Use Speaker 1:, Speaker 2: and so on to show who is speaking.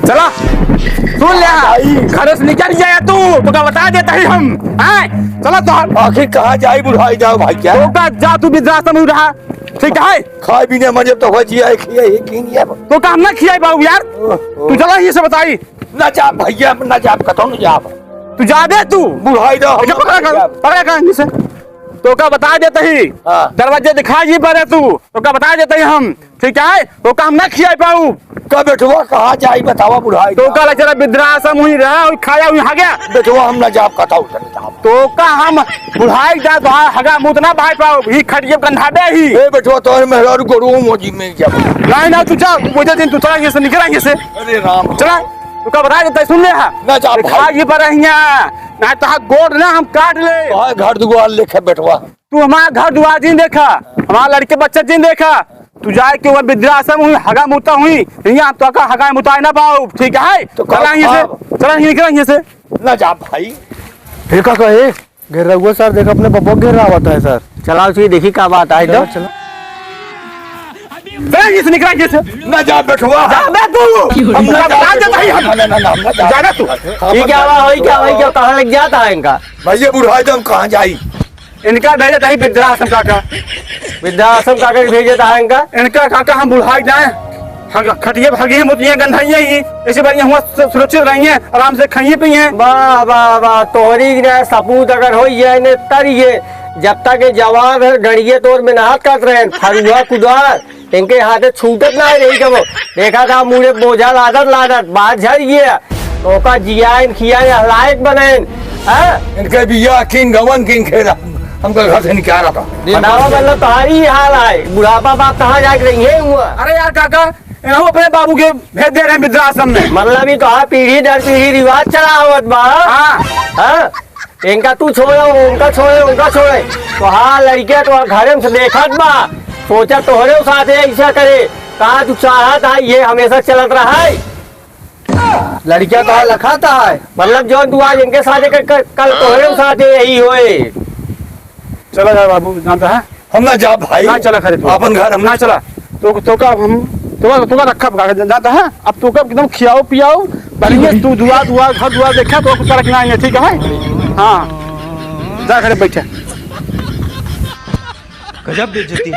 Speaker 1: चला सुन ले घर से निकल जाए तू तो बता देता ही हम चला तो
Speaker 2: आखिर कहाँ जाई बुढ़ाई जाओ भाई क्या
Speaker 1: तो जा तू वृद्धाश्रम में रहा ठीक है
Speaker 2: खाए पीने मजे तो हो जिया खिया
Speaker 1: तो काम ना खियाई बाबू यार तू चला ये से बताई
Speaker 2: ना जा भैया ना जा कतो न जा
Speaker 1: तू जा दे तू
Speaker 2: बुढ़ाई दो
Speaker 1: पकड़ा कर से तो का बता देते ही दरवाजे दिखाई जी पड़े तू तो का बता देते ही हम ठीक है तो का हम ना खियाई पाऊ
Speaker 2: का बेटवा कहाँ जाई बतावा बुढ़ाई
Speaker 1: तो का जरा वृद्धाश्रम हुई रहा और खाया हुई आ गया
Speaker 2: बेटवा हम ना जाब कतो
Speaker 1: तो का हम बुढ़ाई जा तो हगा मुंह ना भाई पाऊ ही खटिए कंधाबे ही
Speaker 2: ए बेटवा तोर मेहरा गोरू मोजी में जब
Speaker 1: नहीं ना तू जा वो दिन तू चला से निकलेंगे से
Speaker 2: अरे राम
Speaker 1: चला तू का बता देते सुन ले
Speaker 2: ना जा
Speaker 1: खाई पर ना तो गोड़ ना हम काट ले
Speaker 2: घर दुआर लेखे बेटवा
Speaker 1: तू हमारा घर दुआर जिन देखा हमारा लड़के बच्चे जिन देखा तू जाए के वृद्धाश्रम हुई हगा मुता हुई यहाँ तो का हगा मुता ना पाओ ठीक है तो चला निकलेंगे से
Speaker 2: ना जा भाई
Speaker 3: देखा कहे घेर रहा सर देखा अपने पप्पा घेर रहा होता है सर
Speaker 1: चलाओ चाहिए देखी क्या बात आई तो
Speaker 3: चलो
Speaker 1: से निकलेंगे से
Speaker 2: ना जा बेटवा
Speaker 1: तू हम बता देता ही हम
Speaker 2: ना
Speaker 1: जाना तू
Speaker 4: ये क्या हुआ वही क्या कहाँ लग जाता है इनका
Speaker 2: भैया बुढ़ाई दम कहाँ जाई
Speaker 1: इनका भेजा था वृद्धाश्रम काका
Speaker 4: वृद्धाश्रम काका भेजा है
Speaker 1: इनका काका हम बुढ़ाई जाए खटिए भागिए मुतिए गंधाइए ही ऐसे बढ़िया हुआ सुरक्षित रहिए आराम से खाइए पिए
Speaker 4: वाह वाह वाह तोहरी सपूत अगर हो ने तरिए जब तक जवान गड़िए तोर में नाथ काट रहे फरुआ कुदार इनके हाथे छूटत ना रही कबो देखा था मुझे बोझा लादत बात झरिए ओका जिया खिया लायक बने
Speaker 2: इनके बिया किन गवन किन खेला हमको घर से निकाल रहा था
Speaker 4: बनावा मतलब तुम्हारी हाल है बुढ़ापा बाप कहाँ जाके रही है हुआ
Speaker 1: अरे यार काका हम अपने बाबू के भेज दे रहे हैं वृद्धाश्रम में
Speaker 4: मतलब भी तो पीढ़ी दर पीढ़ी रिवाज चला आवत बा हाँ इनका तू छोड़ो उनका छोड़े तो हाँ लड़के तो घर में देखत बा सोचा तोहरे साथ ऐसा करे कहा तू चाहत है ये हमेशा चलत रहा है
Speaker 3: लड़किया कहा लखाता है
Speaker 4: मतलब जो तू आज इनके साथ कल तोहरे साथ यही होए
Speaker 1: चला जा बाबू जानता है
Speaker 2: हम ना जा भाई
Speaker 1: ना चला खरीद
Speaker 2: अपन घर हम
Speaker 1: ना चला तो का हम तो का रखा जाता है अब तो का एकदम खियाओ पियाओ बढ़िया तू घर दुआ देखा तो कुछ रखना ठीक है हाँ जा खड़े बैठे
Speaker 3: गजब बेइज्जती